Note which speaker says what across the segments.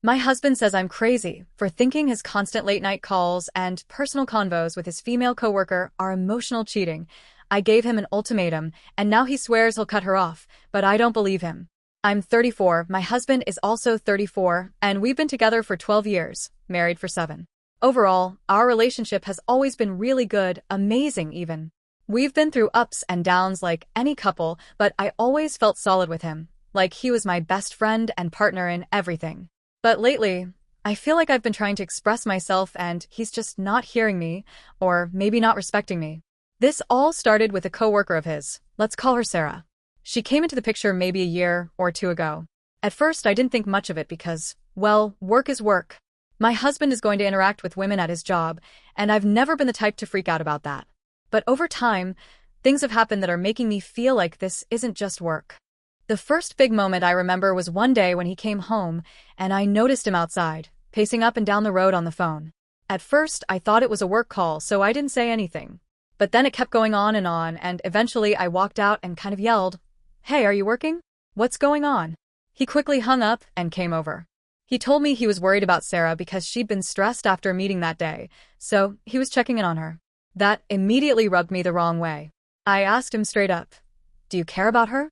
Speaker 1: My husband says I'm crazy for thinking his constant late-night calls and personal convos with his female coworker are emotional cheating. I gave him an ultimatum, and now he swears he'll cut her off, but I don't believe him. I'm 34, my husband is also 34, and we've been together for 12 years, married for 7. Overall, our relationship has always been really good, amazing even. We've been through ups and downs like any couple, but I always felt solid with him, like he was my best friend and partner in everything. But lately, I feel like I've been trying to express myself and he's just not hearing me, or maybe not respecting me. This all started with a coworker of his, let's call her Sarah. She came into the picture maybe a year or two ago. At first, I didn't think much of it because, well, work is work. My husband is going to interact with women at his job, and I've never been the type to freak out about that. But over time, things have happened that are making me feel like this isn't just work. The first big moment I remember was one day when he came home, and I noticed him outside, pacing up and down the road on the phone. At first, I thought it was a work call, so I didn't say anything. But then it kept going on, and eventually I walked out and kind of yelled, "Hey, are you working? What's going on?" He quickly hung up and came over. He told me he was worried about Sarah because she'd been stressed after a meeting that day, so he was checking in on her. That immediately rubbed me the wrong way. I asked him straight up, "Do you care about her?"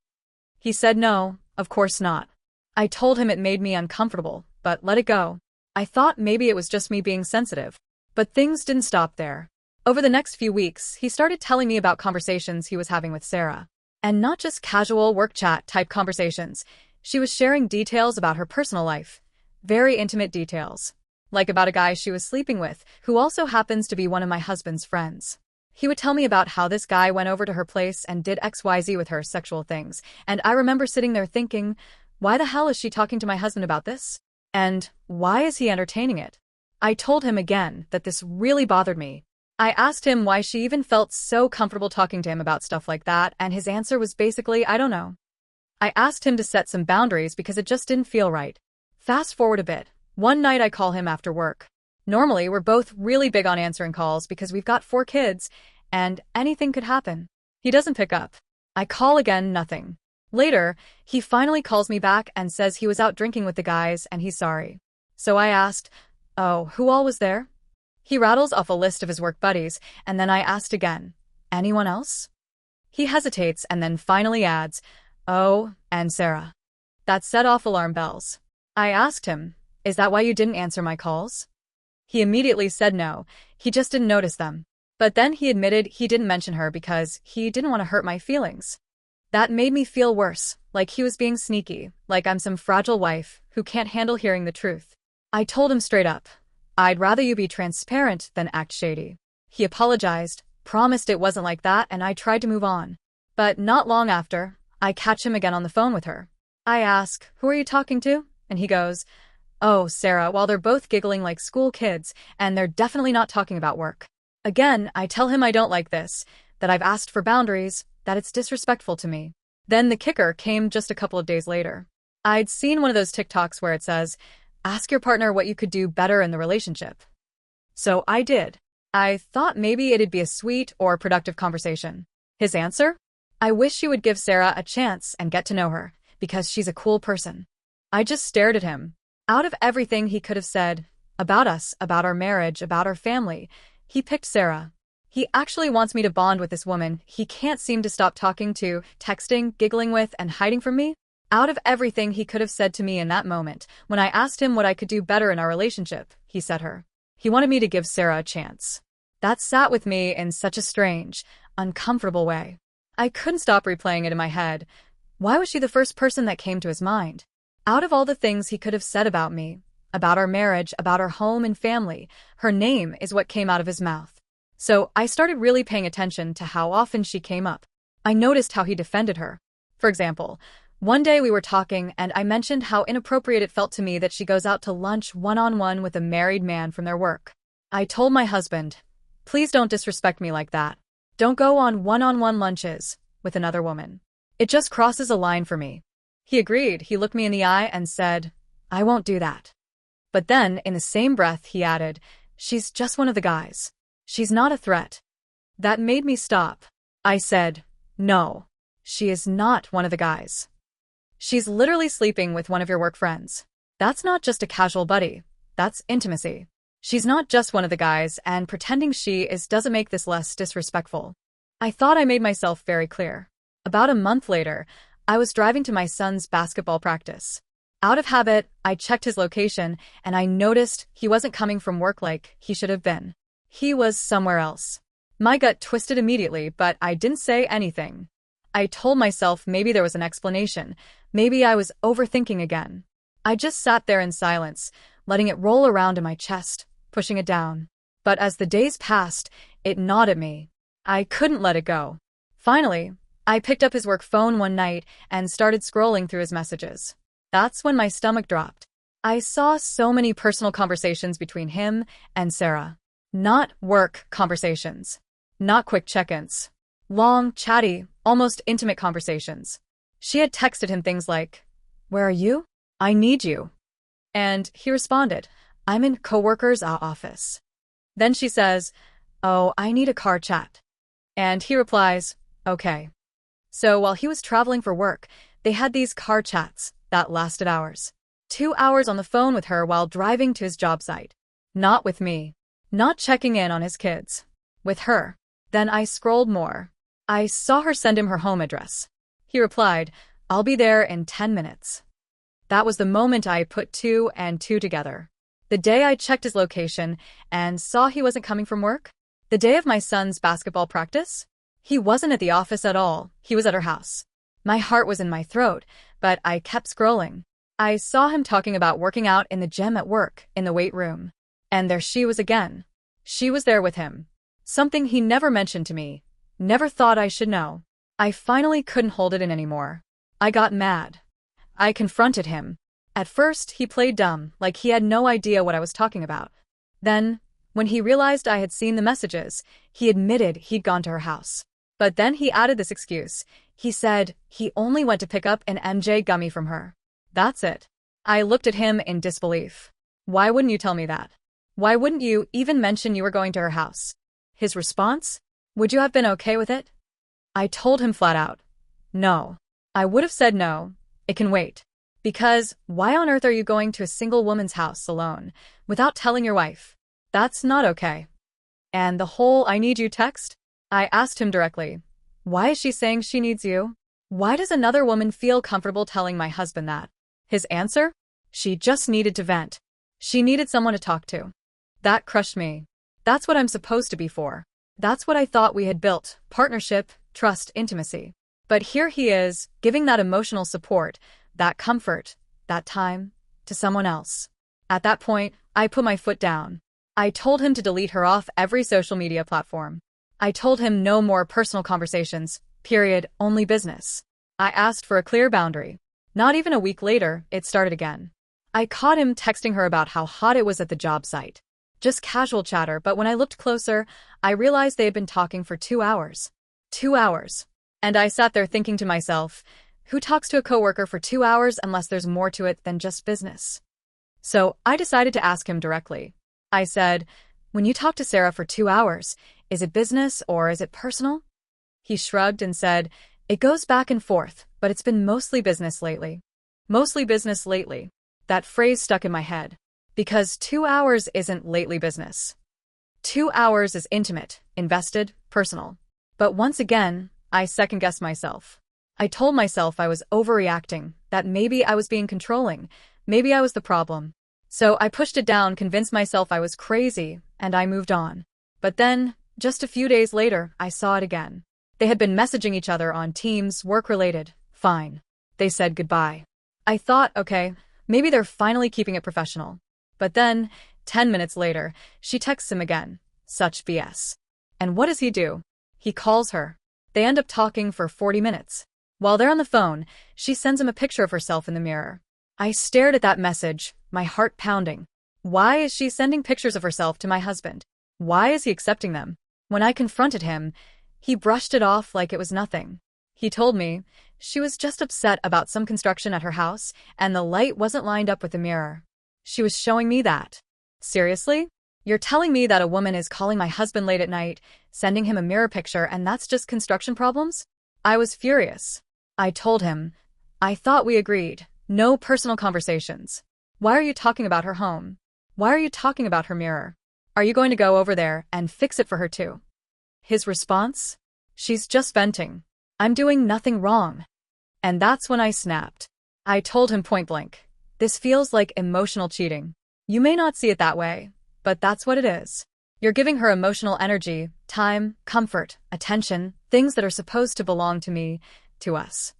Speaker 1: He said no, of course not. I told him it made me uncomfortable, but let it go. I thought maybe it was just me being sensitive. But things didn't stop there. Over the next few weeks, he started telling me about conversations he was having with Sarah. And not just casual work chat type conversations. She was sharing details about her personal life. Very intimate details. Like about a guy she was sleeping with, who also happens to be one of my husband's friends. He would tell me about how this guy went over to her place and did XYZ with her sexual things, and I remember sitting there thinking, why the hell is she talking to my husband about this? And why is he entertaining it? I told him again that this really bothered me. I asked him why she even felt so comfortable talking to him about stuff like that, and his answer was basically, I don't know. I asked him to set some boundaries because it just didn't feel right. Fast forward a bit. One night I call him after work. Normally, we're both really big on answering calls because we've got 4 kids, and anything could happen. He doesn't pick up. I call again, nothing. Later, he finally calls me back and says he was out drinking with the guys and he's sorry. So I asked, "Oh, who all was there?" He rattles off a list of his work buddies, and then I asked again, "Anyone else?" He hesitates and then finally adds, "Oh, and Sarah." That set off alarm bells. I asked him, "Is that why you didn't answer my calls?" He immediately said no, he just didn't notice them. But then he admitted he didn't mention her because he didn't want to hurt my feelings. That made me feel worse, like he was being sneaky, like I'm some fragile wife who can't handle hearing the truth. I told him straight up, "I'd rather you be transparent than act shady." He apologized, promised it wasn't like that, and I tried to move on. But not long after, I catch him again on the phone with her. I ask, "Who are you talking to?" And he goes, "Oh, Sarah," while they're both giggling like school kids, and they're definitely not talking about work. Again, I tell him I don't like this, that I've asked for boundaries, that it's disrespectful to me. Then the kicker came just a couple of days later. I'd seen one of those TikToks where it says, "Ask your partner what you could do better in the relationship." So I did. I thought maybe it'd be a sweet or productive conversation. His answer? "I wish you would give Sarah a chance and get to know her, because she's a cool person." I just stared at him. Out of everything he could have said, about us, about our marriage, about our family, he picked Sarah. He actually wants me to bond with this woman he can't seem to stop talking to, texting, giggling with, and hiding from me. Out of everything he could have said to me in that moment, when I asked him what I could do better in our relationship, he said her. He wanted me to give Sarah a chance. That sat with me in such a strange, uncomfortable way. I couldn't stop replaying it in my head. Why was she the first person that came to his mind? Out of all the things he could have said about me, about our marriage, about our home and family, her name is what came out of his mouth. So I started really paying attention to how often she came up. I noticed how he defended her. For example, one day we were talking and I mentioned how inappropriate it felt to me that she goes out to lunch one-on-one with a married man from their work. I told my husband, "Please don't disrespect me like that. Don't go on one-on-one lunches with another woman. It just crosses a line for me." He agreed. He looked me in the eye and said, "I won't do that." But then, in the same breath, he added, "She's just one of the guys. She's not a threat." That made me stop. I said, "No, she is not one of the guys. She's literally sleeping with one of your work friends." That's not just a casual buddy. That's intimacy. She's not just one of the guys, and pretending she is doesn't make this less disrespectful. I thought I made myself very clear. About a month later, I was driving to my son's basketball practice. Out of habit, I checked his location, and I noticed he wasn't coming from work like he should have been. He was somewhere else. My gut twisted immediately, but I didn't say anything. I told myself maybe there was an explanation. Maybe I was overthinking again. I just sat there in silence, letting it roll around in my chest, pushing it down. But as the days passed, it gnawed at me. I couldn't let it go. Finally, I picked up his work phone one night and started scrolling through his messages. That's when my stomach dropped. I saw so many personal conversations between him and Sarah. Not work conversations. Not quick check-ins. Long, chatty, almost intimate conversations. She had texted him things like, "Where are you? I need you." And he responded, "I'm in coworker's office." Then she says, "Oh, I need a car chat." And he replies, "Okay." So while he was traveling for work, they had these car chats that lasted hours. 2 hours on the phone with her while driving to his job site. Not with me. Not checking in on his kids. With her. Then I scrolled more. I saw her send him her home address. He replied, "I'll be there in 10 minutes. That was the moment I put two and two together. The day I checked his location and saw he wasn't coming from work? The day of my son's basketball practice? He wasn't at the office at all. He was at her house. My heart was in my throat, but I kept scrolling. I saw him talking about working out in the gym at work, in the weight room. And there she was again. She was there with him. Something he never mentioned to me. Never thought I should know. I finally couldn't hold it in anymore. I got mad. I confronted him. At first, he played dumb, like he had no idea what I was talking about. Then, when he realized I had seen the messages, he admitted he'd gone to her house. But then he added this excuse. He said he only went to pick up an MJ gummy from her. That's it. I looked at him in disbelief. Why wouldn't you tell me that? Why wouldn't you even mention you were going to her house? His response? Would you have been okay with it? I told him flat out. No. I would have said no. It can wait. Because why on earth are you going to a single woman's house alone, without telling your wife? That's not okay. And the whole "I need you" text? I asked him directly. Why is she saying she needs you? Why does another woman feel comfortable telling my husband that? His answer? She just needed to vent. She needed someone to talk to. That crushed me. That's what I'm supposed to be for. That's what I thought we had built: partnership, trust, intimacy. But here he is, giving that emotional support, that comfort, that time, to someone else. At that point, I put my foot down. I told him to delete her off every social media platform. I told him no more personal conversations, period, only business. I asked for a clear boundary. Not even a week later, it started again. I caught him texting her about how hot it was at the job site. Just casual chatter, but when I looked closer, I realized they had been talking for 2 hours. 2 hours. And I sat there thinking to myself, who talks to a coworker for 2 hours unless there's more to it than just business? So I decided to ask him directly. I said, when you talk to Sarah for 2 hours, is it business or is it personal? He shrugged and said, it goes back and forth, but it's been mostly business lately. Mostly business lately. That phrase stuck in my head. Because 2 hours isn't lately business. 2 hours is intimate, invested, personal. But once again, I second-guessed myself. I told myself I was overreacting, that maybe I was being controlling, maybe I was the problem. So I pushed it down, convinced myself I was crazy, and I moved on. But then, just a few days later, I saw it again. They had been messaging each other on Teams, work-related. Fine. They said goodbye. I thought, okay, maybe they're finally keeping it professional. But then, 10 minutes later, she texts him again. Such BS. And what does he do? He calls her. They end up talking for 40 minutes. While they're on the phone, she sends him a picture of herself in the mirror. I stared at that message, my heart pounding. Why is she sending pictures of herself to my husband? Why is he accepting them? When I confronted him, he brushed it off like it was nothing. He told me she was just upset about some construction at her house and the light wasn't lined up with the mirror. She was showing me that. Seriously? You're telling me that a woman is calling my husband late at night, sending him a mirror picture, and that's just construction problems? I was furious. I told him, I thought we agreed, no personal conversations. Why are you talking about her home? Why are you talking about her mirror? Are you going to go over there and fix it for her too? His response? She's just venting. I'm doing nothing wrong. And that's when I snapped. I told him point blank. This feels like emotional cheating. You may not see it that way, but that's what it is. You're giving her emotional energy, time, comfort, attention, things that are supposed to belong to me, to us.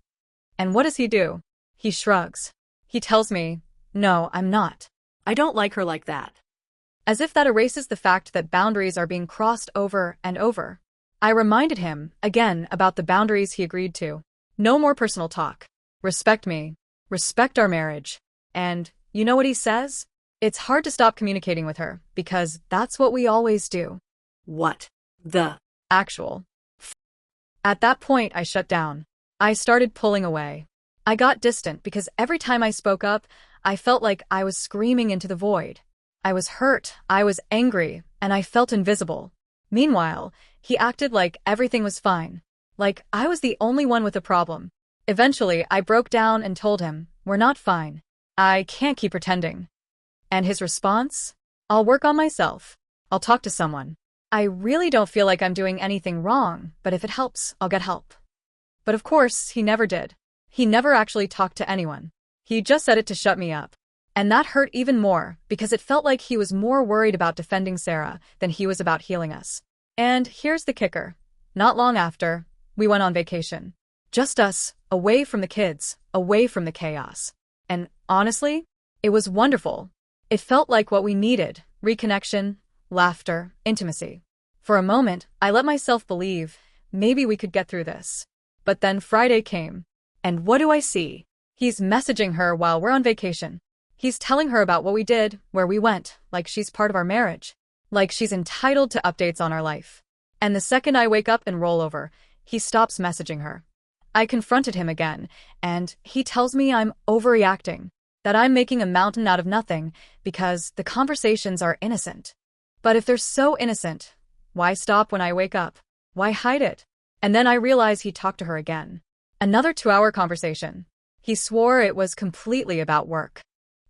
Speaker 1: And what does he do? He shrugs. He tells me, no, I'm not. I don't like her like that. As if that erases the fact that boundaries are being crossed over and over. I reminded him, again, about the boundaries he agreed to. No more personal talk. Respect me. Respect our marriage. And, you know what he says? It's hard to stop communicating with her, because that's what we always do. What the actual At that point, I shut down. I started pulling away. I got distant because every time I spoke up, I felt like I was screaming into the void. I was hurt, I was angry, and I felt invisible. Meanwhile, he acted like everything was fine. Like I was the only one with a problem. Eventually, I broke down and told him, we're not fine. I can't keep pretending. And his response? I'll work on myself. I'll talk to someone. I really don't feel like I'm doing anything wrong, but if it helps, I'll get help. But of course, he never did. He never actually talked to anyone. He just said it to shut me up. And that hurt even more, because it felt like he was more worried about defending Sarah than he was about healing us. And here's the kicker. Not long after, we went on vacation. Just us, away from the kids, away from the chaos. And honestly, it was wonderful. It felt like what we needed, reconnection, laughter, intimacy. For a moment, I let myself believe, maybe we could get through this. But then Friday came. And what do I see? He's messaging her while we're on vacation. He's telling her about what we did, where we went, like she's part of our marriage. Like she's entitled to updates on our life. And the second I wake up and roll over, he stops messaging her. I confronted him again, and he tells me I'm overreacting, that I'm making a mountain out of nothing because the conversations are innocent. But if they're so innocent, why stop when I wake up? Why hide it? And then I realize he talked to her again. Another 2-hour conversation. He swore it was completely about work.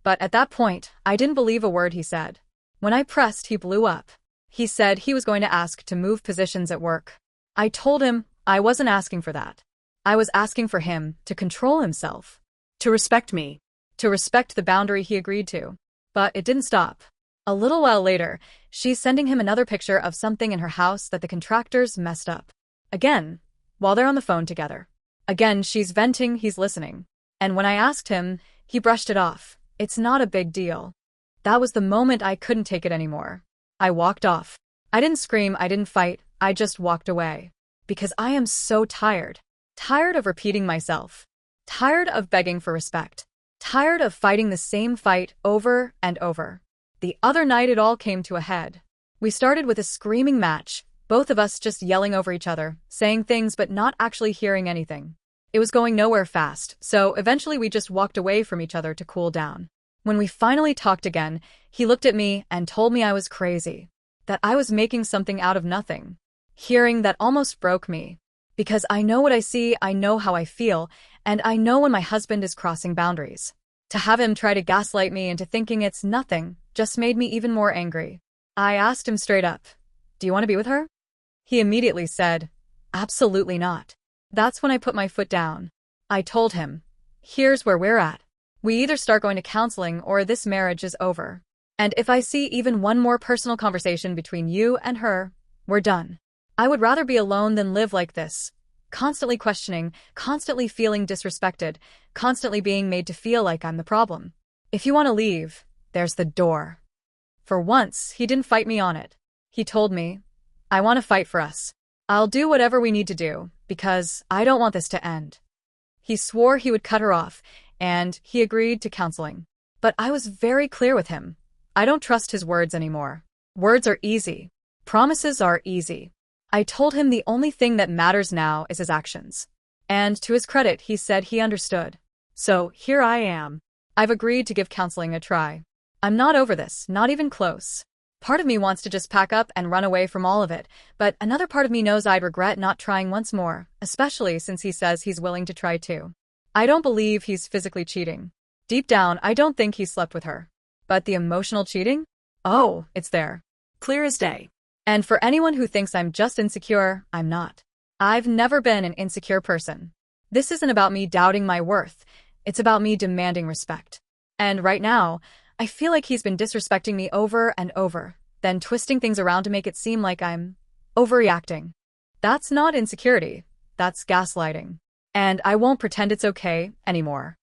Speaker 1: But at that point, I didn't believe a word he said. When I pressed, he blew up. He said he was going to ask to move positions at work. I told him I wasn't asking for that. I was asking for him to control himself, to respect me, to respect the boundary he agreed to. But it didn't stop. A little while later, she's sending him another picture of something in her house that the contractors messed up. Again, while they're on the phone together. Again, she's venting, he's listening. And when I asked him, he brushed it off. It's not a big deal. That was the moment I couldn't take it anymore. I walked off. I didn't scream, I didn't fight, I just walked away. Because I am so tired. Tired of repeating myself. Tired of begging for respect. Tired of fighting the same fight over and over. The other night it all came to a head. We started with a screaming match, both of us just yelling over each other, saying things but not actually hearing anything. It was going nowhere fast, so eventually we just walked away from each other to cool down. When we finally talked again, he looked at me and told me I was crazy. That I was making something out of nothing. Hearing that almost broke me. Because I know what I see, I know how I feel, and I know when my husband is crossing boundaries. To have him try to gaslight me into thinking it's nothing just made me even more angry. I asked him straight up, do you want to be with her? He immediately said, absolutely not. That's when I put my foot down. I told him, here's where we're at. We either start going to counseling or this marriage is over. And if I see even one more personal conversation between you and her, we're done. I would rather be alone than live like this. Constantly questioning, constantly feeling disrespected, constantly being made to feel like I'm the problem. If you want to leave, there's the door. For once, he didn't fight me on it. He told me, I want to fight for us. I'll do whatever we need to do, because I don't want this to end. He swore he would cut her off, and he agreed to counseling. But I was very clear with him. I don't trust his words anymore. Words are easy. Promises are easy. I told him the only thing that matters now is his actions. And to his credit, he said he understood. So here I am. I've agreed to give counseling a try. I'm not over this, not even close. Part of me wants to just pack up and run away from all of it, but another part of me knows I'd regret not trying once more, especially since he says he's willing to try too. I don't believe he's physically cheating. Deep down, I don't think he slept with her. But the emotional cheating? Oh, it's there. Clear as day. And for anyone who thinks I'm just insecure, I'm not. I've never been an insecure person. This isn't about me doubting my worth. It's about me demanding respect. And right now, I feel like he's been disrespecting me over and over, then twisting things around to make it seem like I'm overreacting. That's not insecurity. That's gaslighting. And I won't pretend it's okay anymore.